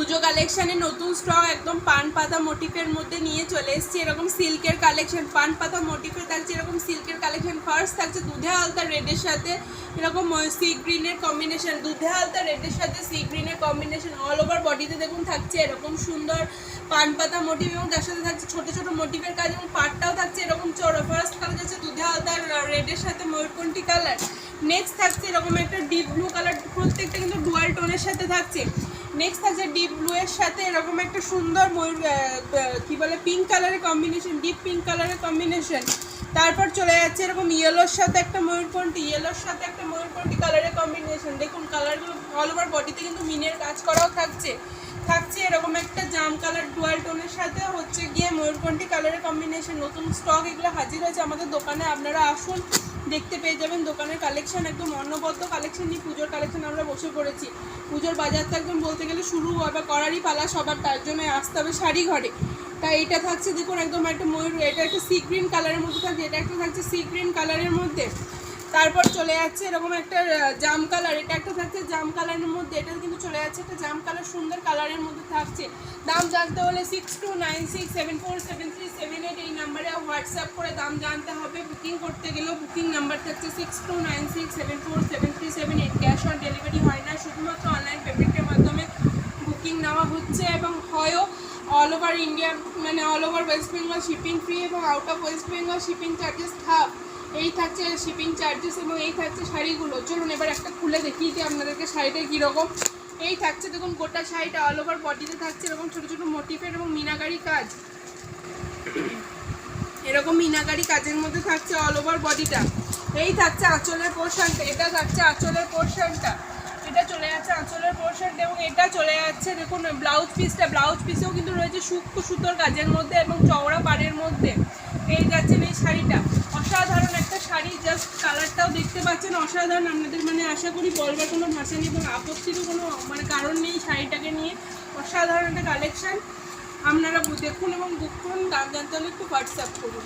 পুজো কালেকশানে নতুন স্টক একদম পান পাতা মোটিফের মধ্যে নিয়ে চলে এসেছি। এরকম সিল্কের কালেকশন, পান পাতা মোটিফে থাকছে এরকম সিল্কের কালেকশন। ফার্স্ট থাকছে দুধে হালতা রেডের সাথে এরকম সি গ্রিনের কম্বিনেশন, দুধে হালতা রেডের সাথে সি গ্রিনের কম্বিনেশন। অল ওভার বডিতে দেখুন থাকছে এরকম সুন্দর পান পাতা মোটিভ এবং তার সাথে থাকছে ছোটো ছোটো মোটিভের কাজ এবং পাটটাও থাকছে এরকম চড়া। ফার্স্ট কালার যাচ্ছে দুধে হালতার রেডের সাথে ময়ূরকণ্ঠী কালার। নেক্সট থাকছে এরকম একটা ডিপ ব্লু কালার, প্রত্যেকটা কিন্তু ডুয়াল টোনের সাথে থাকছে। নেক্সট থাকছে ডিপ ব্লু এর সাথে এরকম একটা সুন্দর ময়ূর কি বলে পিঙ্ক কালারের কম্বিনেশন, ডিপ পিঙ্ক কালারের কম্বিনেশন। তারপর চলে যাচ্ছে এরকম ইয়েলোর সাথে একটা ময়ূরকণ্ঠী, ইয়েলোর সাথে একটা ময়ূরকণ্ঠী কালারের কম্বিনেশন। দেখুন কালারগুলো অল ওভার বডিতে কিন্তু মিনের কাজ করাও থাকছে। থাকছে এরকম একটা জাম কালার ডুয়াল টোনের সাথে হচ্ছে গিয়ে ময়ূরকণ্ঠী কালারের কম্বিনেশন। নতুন স্টক এগুলো হাজির হয়েছে আমাদের দোকানে, আপনারা আসুন দেখতে পেয়ে যাবেন। দোকানের কালেকশন একদম অন্নবদ্য কালেকশন নিয়ে পুজোর কালেকশন আমরা বসে পড়েছি। পুজোর বাজারটা একদম বলতে গেলে শুরু হবে, করারই পালা সবার, তার জন্য আসতে হবে শাড়ি ঘরে। তাই এটা থাকছে দেখুন একদম একটা ময়ূর, এটা একটা সি গ্রিন কালারের মধ্যে থাকছে, এটা একটা থাকছে সি গ্রিন কালারের মধ্যে। তারপর চলে যাচ্ছে এরকম একটা জাম কালার, এটা একটা থাকছে জাম কালারের মধ্যে, এটা কিন্তু চলে যাচ্ছে একটা জাম কালার সুন্দর কালারের মধ্যে থাকছে। দাম জানতে হলে 6296747378 এই নাম্বারে হোয়াটসঅ্যাপ করে দাম জানতে হবে। বুকিং করতে গেলেও বুকিং নাম্বার থাকছে 6296747378। ক্যাশ অন ডেলিভারি হয় না, শুধুমাত্র অনলাইন পেমেন্টের মাধ্যমে বুকিং নেওয়া হচ্ছে এবং হয়ও অল ওভার ইন্ডিয়া মানে all over West Bengal shipping free এবং out of West Bengal shipping charges half. এই থাকছে শিপিং চার্জেস এবং এই থাকছে শাড়িগুলো। চলুন এবার একটা খুলে দেখিয়ে দিই আপনাদেরকে শাড়িটা কীরকম। এই থাকছে দেখুন গোটা শাড়িটা অল ওভার বডিতে থাকছে এরকম ছোটো ছোটো মোটিফের এবং মিনাকারি কাজ, এরকম মিনাকারি কাজের মধ্যে থাকছে অল ওভার বডিটা। এই থাকছে আঁচলের পোর্শনটা, এটা থাকছে আঁচলের পোর্শনটা, এটা চলে যাচ্ছে আঁচলের পোর্শনটা এবং এটা চলে যাচ্ছে দেখুন ব্লাউজ পিসটা। ব্লাউজ পিসেও কিন্তু রয়েছে সূক্ষ্ম সুতোর কাজের মধ্যে এবং চওড়া পাড়ের মধ্যে। এই যাচ্ছেন এই শাড়িটা, অসাধারণ একটা শাড়ি, জাস্ট কালারটাও দেখতে পাচ্ছেন অসাধারণ। আপনাদের মানে আশা করি বলবার কোনো ভাষা নেই এবং আপত্তিরও কোনো মানে কারণ নেই শাড়িটাকে নিয়ে। অসাধারণ একটা কালেকশান, আপনারা দেখুন এবং বুক করুন। দাম জানতে হলে একটু হোয়াটসঅ্যাপ করুন।